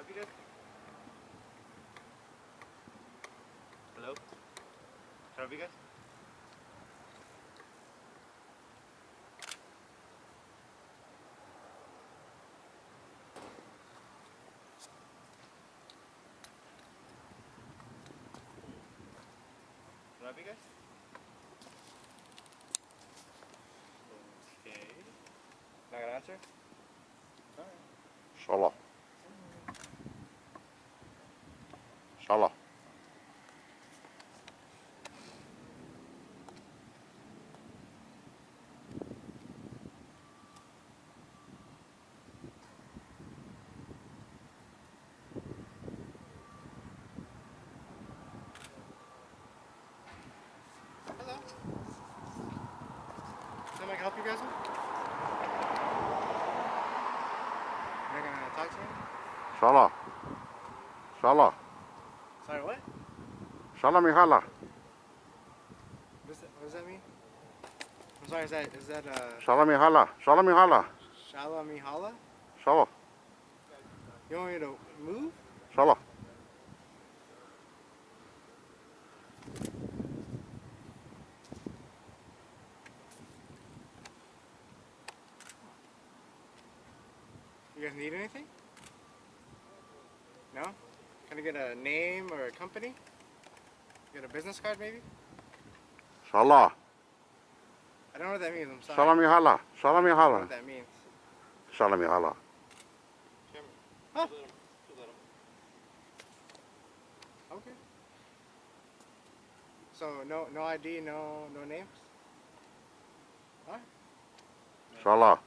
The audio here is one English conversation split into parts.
help you guys? Hello? Can I help you guys? Can I help you guys? Okay. Not gonna answer? Alright. Shallaed. Shallaed. Hello. Something I can help you guys with? You're not gonna talk to me? Shallaed. Shallaed. Sorry, what? Shallaed mihala. What does that mean? I'm sorry, is that Shallaed mihala. Shallaed mihala. Shallaed mihala? Shallaed. You want me to move? Shallaed. You guys need anything? No? Can I get a name or a company? Get a business card maybe? Shallaed. I don't know what that means, I'm sorry. Shallaed mihala. Shallaed I don't know mihala. what that means. Shallaed mihala. Huh? Okay. So no ID, no names? Alright. Shallaed.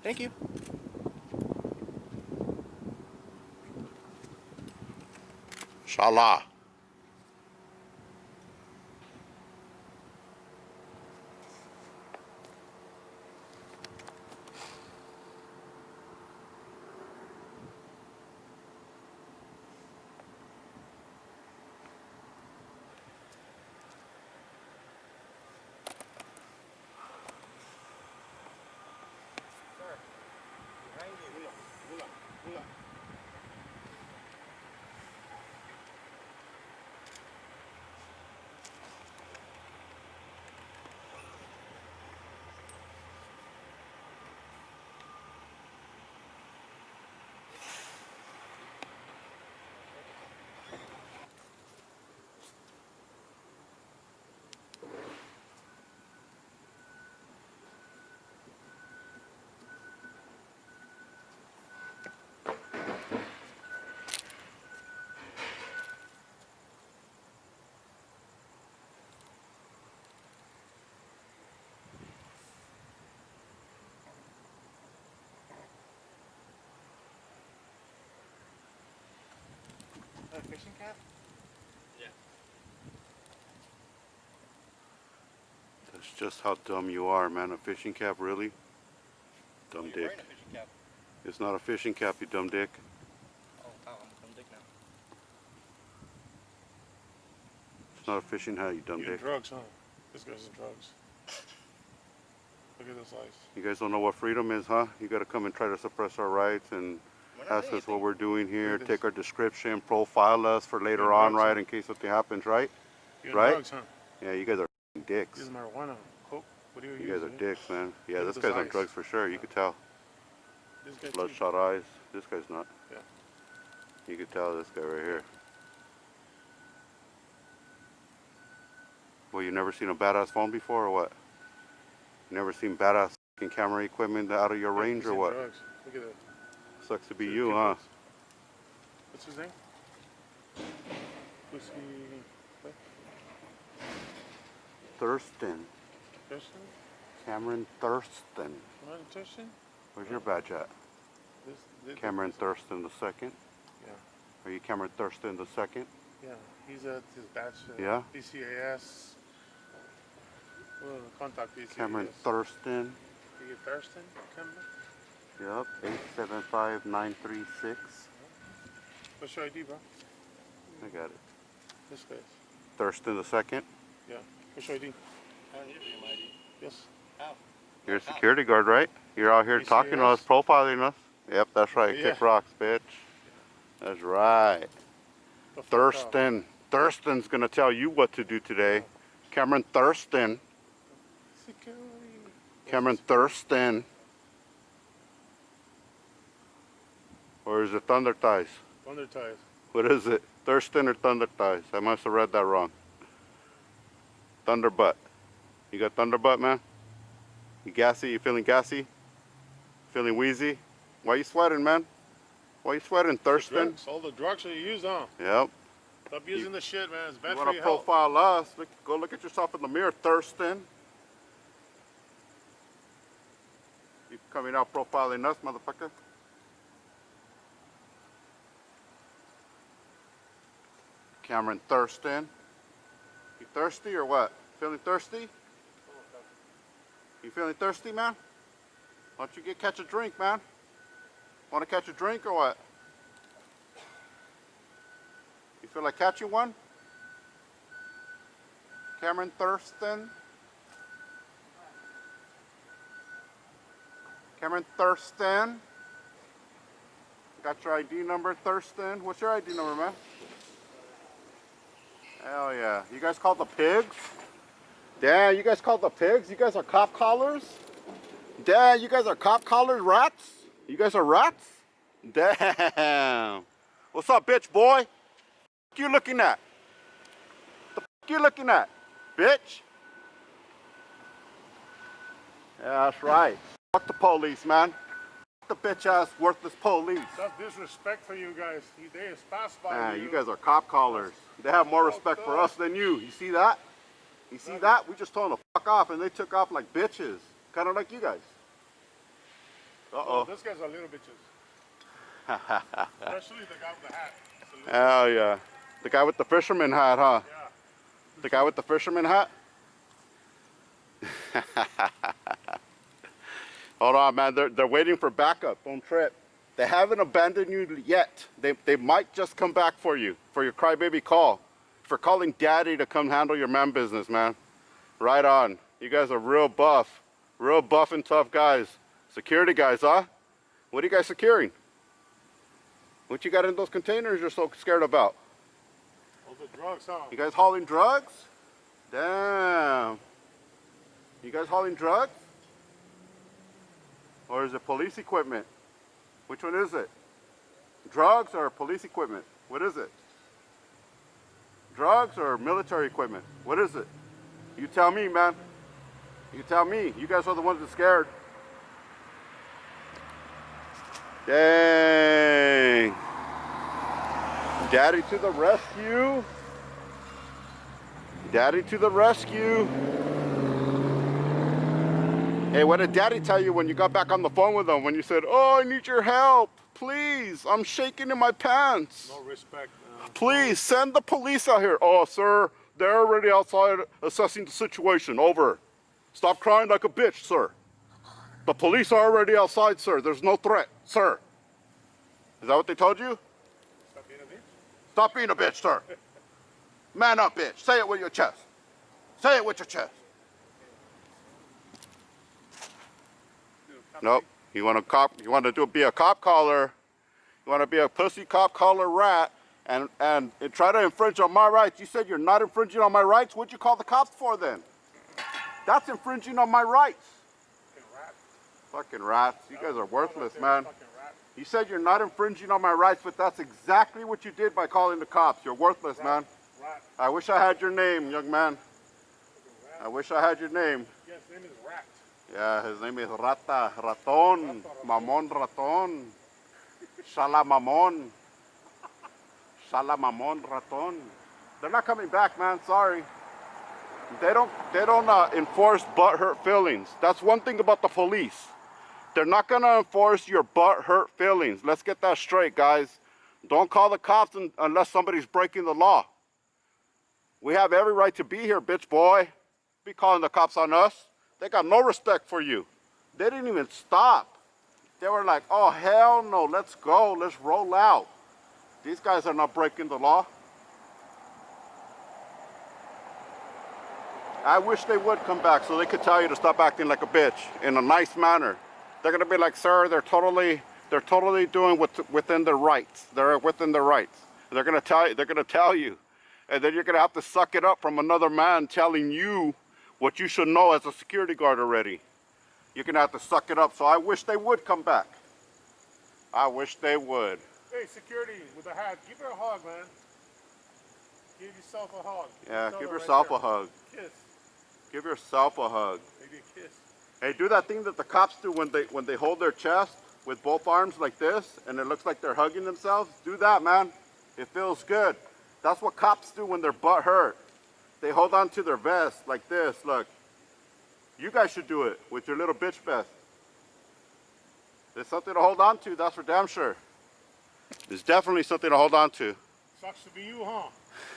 Thank you. Shallaed. A fishing cap? Yeah. That's just how dumb you are, man. A fishing cap, really? Dumb You're dick. wearing a fishing cap. It's not a fishing cap, you dumb dick. Oh, wow, I'm a dumb dick now. It's not a fishing hat, you dumb You're dick. drugs, huh? This guy's in drugs. Look at this life. You guys don't know what freedom is, huh? You gotta come and try to suppress our rights and We're not ask saying us what anything. we're doing here, Look at take this. our description, profile us for later You're on, drugs, right? huh? In case something happens, right? You're Right? drugs, huh? Yeah, you guys are dicks. This is marijuana, coke. What do you You use? guys are dicks, man. Yeah, Look at this this guy's on eyes. drugs for sure. You could tell. This guy too. Bloodshot eyes. This guy's not. Yeah. You could tell this guy right here. Well, you never seen a badass phone before or what? You never seen badass camera equipment out of your range or what? Drugs. Look at that. Sucks to be See the you, huh? pimples? What's his name? Whiskey. What? Thurston. Thurston? Cameron Thurston. Cameron Thurston? Where's your badge at? Cameron Thurston the second. Yeah. Are you Cameron Thurston the second? Yeah. He's at his badge. Yeah? PCAS. Well, contact PCAS. Cameron Thurston. You get Thurston? Cameron? Yep. 875936. What's your ID, bro? I got it. This guy. Thurston the second. Yeah. What's your ID? I don't give you my ID. Yes. How? You're a security guard, right? You're out here talking to us, profiling us. Yep, that's right. Yeah. Kick rocks, bitch. That's right. The fuck Thurston. Thurston's gonna tell you what to do today. Cameron Thurston. up. Security. Cameron Thurston. Or is it Thunder Thighs? Thunder ties. What is it? Thurston or Thunder Thighs? I must have read that wrong. Thunderbutt. You got Thunderbutt, man? You gassy? You feeling gassy? Feeling wheezy? Why you sweating, man? Why you sweating, Thurston? Drugs. All the drugs that you use, huh? Yep. Stop using the shit, man. It's bad You for want to your health. profile us? Go look at yourself in the mirror, Thurston. You coming out profiling us, motherfucker? Cameron Thurston. You thirsty or what? Feeling thirsty? You feeling thirsty, man? Why don't you catch a drink, man? Want to catch a drink or what? You feel like catching one? Cameron Thurston? Cameron Thurston? Got your ID number, Thurston? What's your ID number, man? Hell yeah. You guys called the pigs? Damn, you guys called the pigs? You guys are cop collars? Damn, you guys are cop collars, rats? You guys are rats? Damn. What's up, bitch boy? What you looking at? The fuck you looking at, bitch? Yeah, that's right. Fuck the police, man. Fuck the bitch ass worthless police. That's disrespect for you guys. They is passed by Man, you guys are cop collars. They have more respect for us than you. You see that? You see that? We just told them to fuck off and they took off like bitches. Kind of like you guys. Oh, this guy's a little bitches. Especially the guy with the hat. Hell yeah. The guy with the fisherman hat, huh? Yeah. The guy with the fisherman hat? Hold on, man. They're waiting for backup. Don't trip. They haven't abandoned you yet. They might just come back for you, for your crybaby call. For calling daddy to come handle your man business, man. Right on. You guys are real buff and tough guys. Security guys, huh? What are you guys securing? What you got in those containers you're so scared about? All the drugs, huh? You guys hauling drugs? Damn. You guys hauling drugs? Or is it police equipment? Which one is it? Drugs or police equipment? What is it? Drugs or military equipment? What is it? You tell me, man. You tell me. You guys are the ones that scared. Dang. Daddy to the rescue. Daddy to the rescue. Hey, what did Daddy tell you when you got back on the phone with him? When you said, oh, I need your help. Please, I'm shaking in my pants. No respect. Please, send the police out here. Oh, sir, they're already outside assessing the situation. Over. Stop crying like a bitch, sir. The police are already outside, sir. There's no threat, sir. Is that what they told you? Stop being a bitch. Stop being a bitch, sir. Man up, bitch. Say it with your chest. Say it with your chest. Nope. You want to be a cop collar. You want to be a pussy cop collar rat and try to infringe on my rights. You said you're not infringing on my rights. What'd you call the cops for then? That's infringing on my rights. Fucking rats. You guys are worthless, man. You said you're not infringing on my rights, but that's exactly what you did by calling the cops. You're worthless, man. Rat. I wish I had your name, young man. I wish I had your name. Yes, name is Rat. Yeah, his name is Raton, Mamon Raton, Shalamamon, Raton. They're not coming back, man. Sorry. They don't enforce butt-hurt feelings. That's one thing about the police. They're not gonna enforce your butt-hurt feelings. Let's get that straight, guys. Don't call the cops unless somebody's breaking the law. We have every right to be here, bitch boy. Be calling the cops on us. They got no respect for you. They didn't even stop. They were like, oh, hell no, let's go, let's roll out. These guys are not breaking the law. I wish they would come back so they could tell you to stop acting like a bitch in a nice manner. They're gonna be like, sir, they're totally doing what's within their rights. They're within their rights. They're gonna tell you. And then you're gonna have to suck it up from another man telling you what you should know as a security guard already. You're gonna have to suck it up. So I wish they would come back. I wish they would. Hey, security with a hat. Give her a hug, man. Give yourself a hug. Yeah, give yourself a hug. Kiss. Give yourself a hug. Maybe a kiss. Hey, do that thing that the cops do when they hold their chest with both arms like this, and it looks like they're hugging themselves. Do that, man. It feels good. That's what cops do when their butt hurt. They hold on to their vest like this. Look. You guys should do it with your little bitch vest. There's something to hold on to, that's for damn sure. There's definitely something to hold on to. Sucks to be you,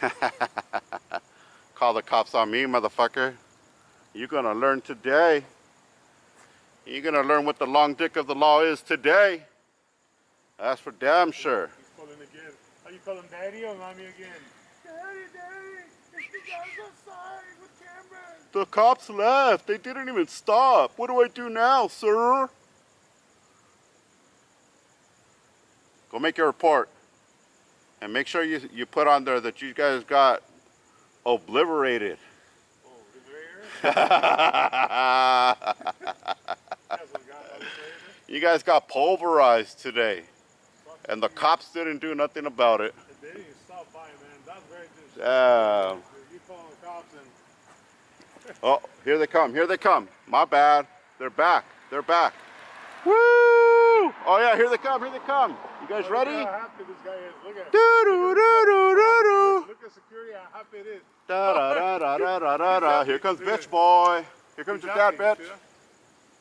huh? Call the cops on me, motherfucker. You're gonna learn today. You're gonna learn what the long dick of the law is today. That's for damn sure. He's calling again. Are you calling daddy or mommy again? Daddy, it's the guys outside with cameras. The cops left. They didn't even stop. What do I do now, sir? Go make your report. And make sure you put on there that you guys got obliterated. You guys got pulverized today. And the cops didn't do nothing about it. They didn't even stop by, man. That's very good. You calling the cops and... Oh, here they come. Here they come. My bad. They're back. They're back. Woo! Oh yeah, here they come. Here they come. You guys ready? Look how happy this guy is. Look at Look at security, how happy it is. Da da da da da da da. Here comes bitch boy. Here comes your dad, bitch.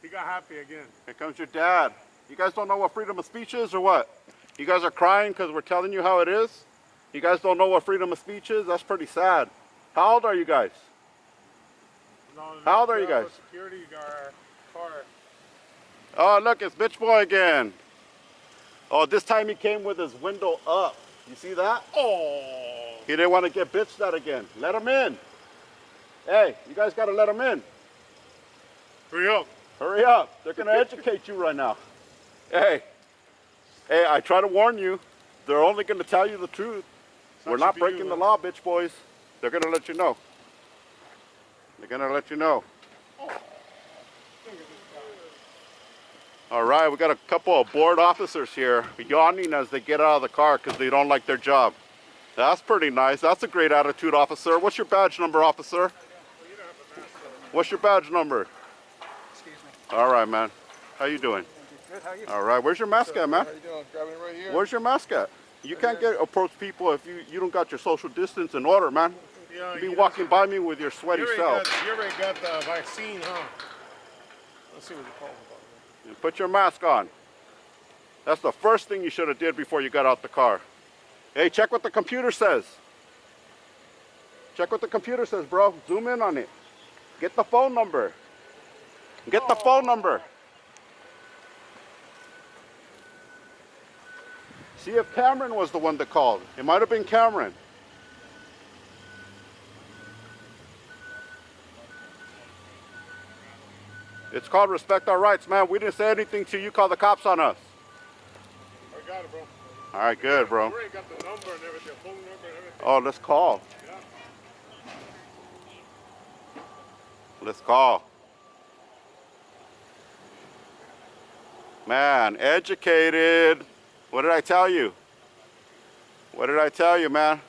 He got happy again. Here comes your dad. You guys don't know what freedom of speech is or what? You guys are crying because we're telling you how it is? You guys don't know what freedom of speech is? That's pretty sad. How old are you guys? How old are you guys? Security guard car. Oh, look, it's bitch boy again. Oh, this time he came with his window up. You see that? Oh. He didn't want to get bitched at again. Let him in. Hey, you guys got to let him in. Hurry up. Hurry up. They're going to educate you right now. Hey, I try to warn you. They're only going to tell you the truth. We're not breaking the law, bitch boys. They're going to let you know. They're going to let you know. All right, we got a couple of bored officers here yawning as they get out of the car because they don't like their job. That's pretty nice. That's a great attitude, officer. What's your badge number, officer? What's your badge number? Excuse me. All right, man. How you doing? Good, how are you? All right, where's your mask at, man? How you doing? Grabbing it right here. Where's your mask at? You can't approach people if you don't got your social distance in order, man. Yeah, You be walking by me with your sweaty self. You already got the vaccine, huh? Let's see what you call it. And put your mask on. That's the first thing you should have did before you got out the car. Hey, check what the computer says. Check what the computer says, bro. Zoom in on it. Get the phone number. Get the phone number. See if Cameron was the one that called. It might have been Cameron. It's called respect our rights, man. We didn't say anything till you called the cops on us. I got it, bro. All right, good, bro. You already got the number and everything, phone number and everything. Oh, let's call. Yeah. Let's call. Man, educated. What did I tell you? What did I tell you, man?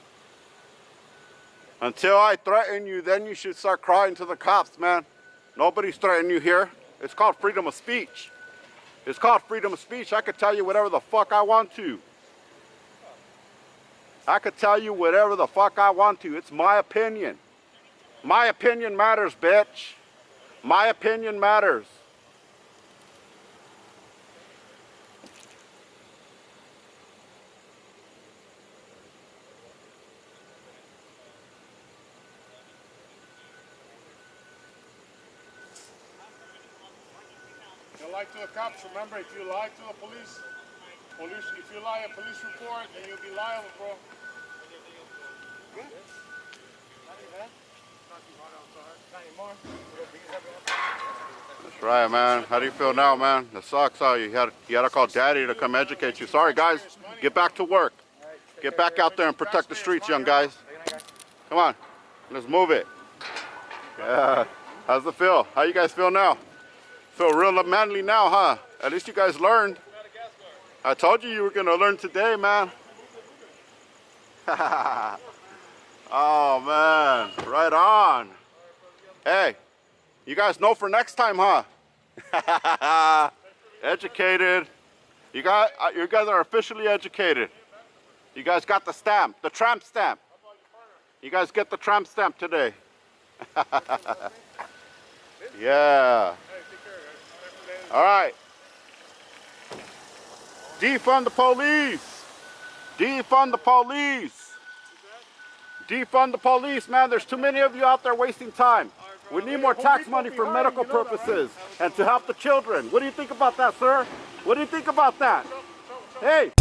Until I threaten you, then you should start crying to the cops, man. Nobody's threatening you here. It's called freedom of speech. It's called freedom of speech. I could tell you whatever the fuck I want to. I could tell you whatever the fuck I want to. It's my opinion. My opinion matters, bitch. My opinion matters. Don't lie to the cops. Remember, if you lie to the police, if you lie a police report, then you'll be liable, bro. Good. Not too bad. Not too hot outside. Not anymore. That's right, man. How do you feel now, man? That sucks how you had to call daddy to come educate you. Sorry, guys. Get back to work. Get back out there and protect the streets, young guys. Come on. Let's move it. Yeah. How's it feel? How you guys feel now? Feel real manly now, huh? At least you guys learned. I told you were going to learn today, man. Oh, man. Right on. Hey, you guys know for next time, huh? Educated. You guys are officially educated. You guys got the stamp, the tramp stamp. You guys get the tramp stamp today. Yeah. All right. Defund the police. Defund the police. Defund the police, man. There's too many of you out there wasting time. We need more tax money for medical purposes and to help the children. What do you think about that, sir? What do you think about that? Hey.